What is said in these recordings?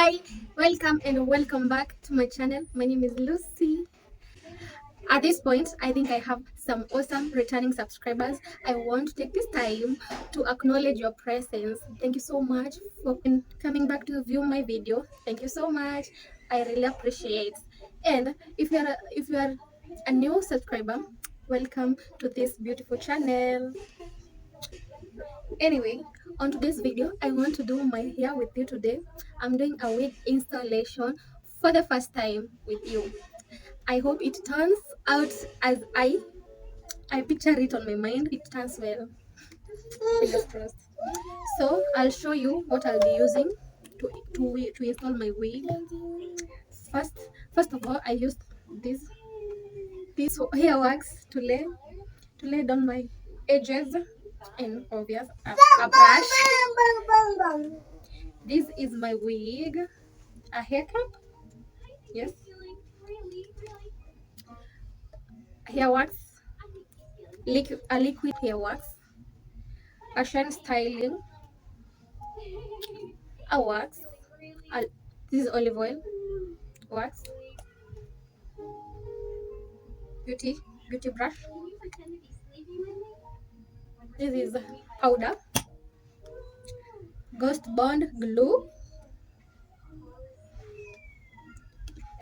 Hi, welcome and welcome back to my channel. My name is Lucy. At this point, I think I have some awesome returning subscribers. I want to take this time to acknowledge your presence. Thank you so much for coming back to view my video. Thank you so much. I really appreciate. And if you are a new subscriber, welcome to this beautiful channel. Anyway, on today's video, I want to do my hair with you today. I'm doing a wig installation for the first time with you. I hope it turns out as I picture it on my mind. It turns well. Fingers crossed. So I'll show you what I'll be using to install my wig. First of all, I used this hair wax to lay down my edges and obvious a brush. This is my wig, a hair cap. Yes, hair wax, a liquid hair wax, a shine styling, a wax. A, this is olive oil wax, beauty brush. This is powder, ghost bond glue,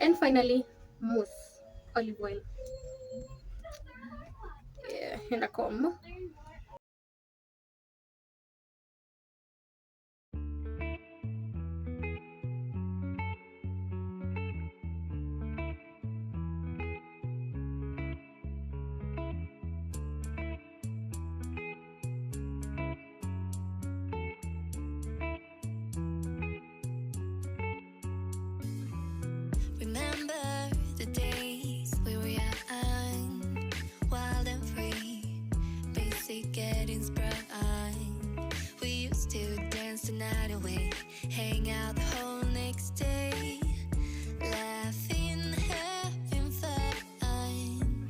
and finally mousse, olive oil. Yeah, and a comb. Remember the days we were young, wild and free, basic getting sprung. We used to dance the night away, hang out the whole next day, laughing, having fun.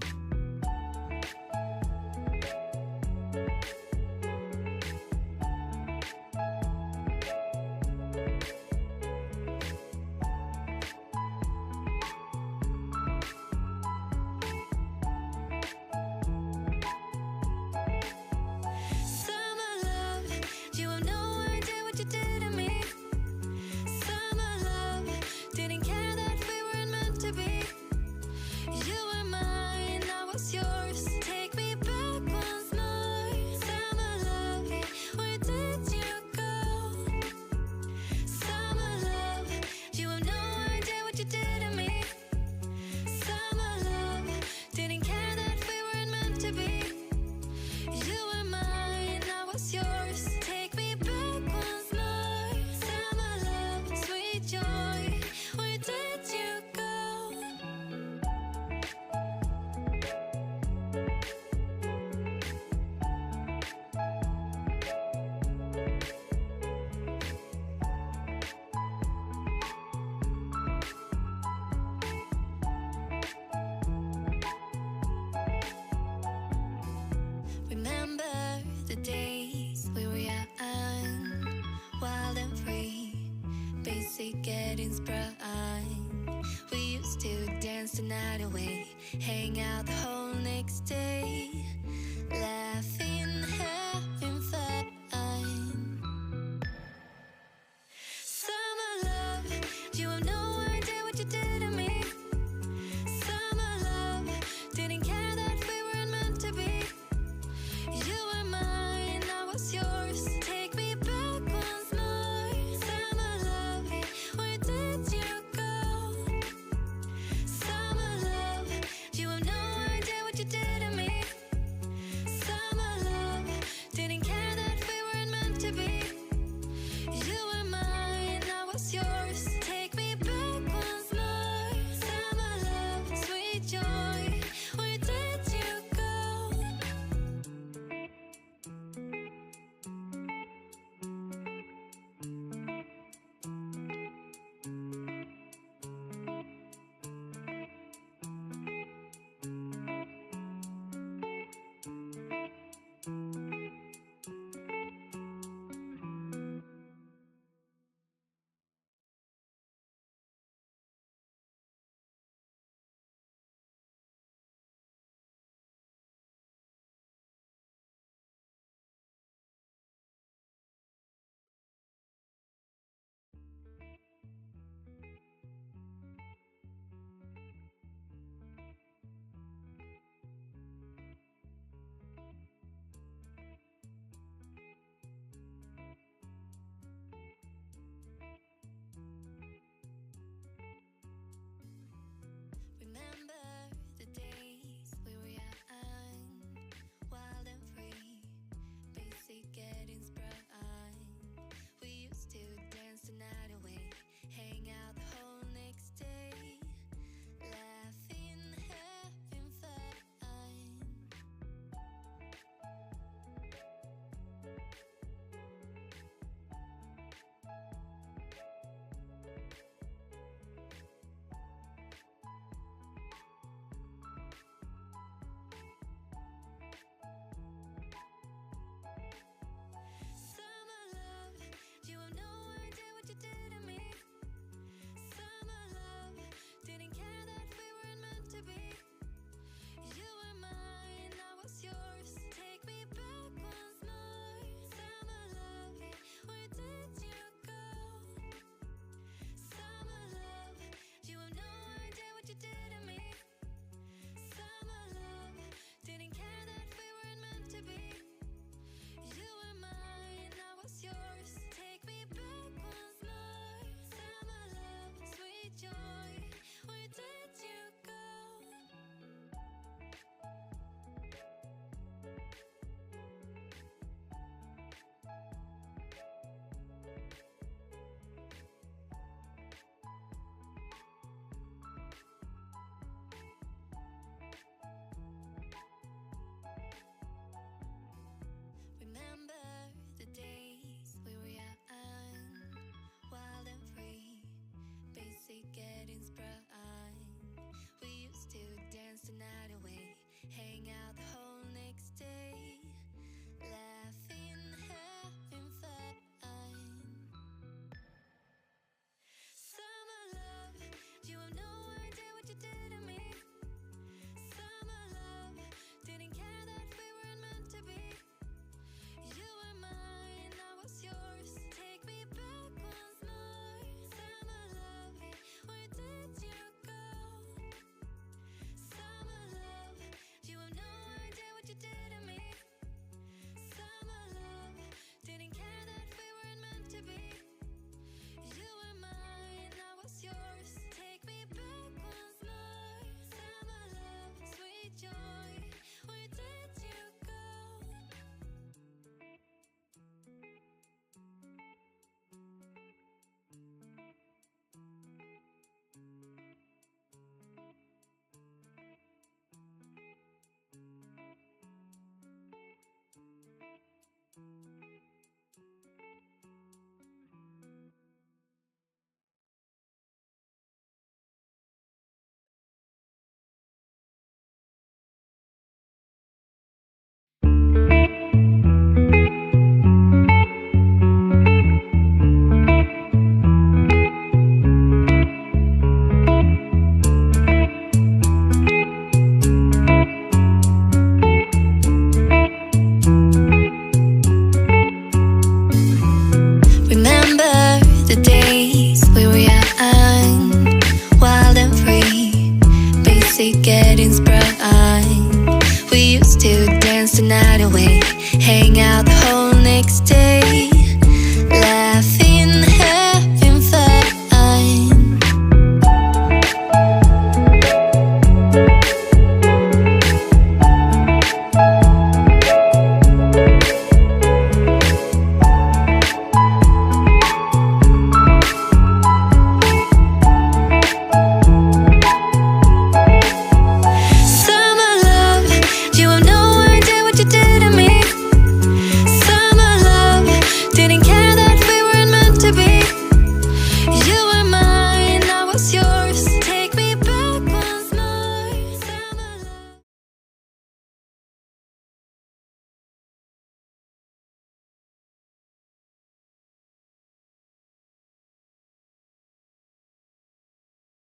Summer love, you have no idea what you did to me. Summer love, didn't care that we weren't meant to be. You were mine, I was yours. Take me back once more. Summer love, where did you go? Summer love, you have no idea what you did to me. Summer love, didn't care that we weren't meant to be. You were mine, I was yours. Take me back once more. Summer love, sweet joy, where did you go? Remember the days we were young, wild and free, basic getting sprung. We used to dance the night away, hang out the whole next day,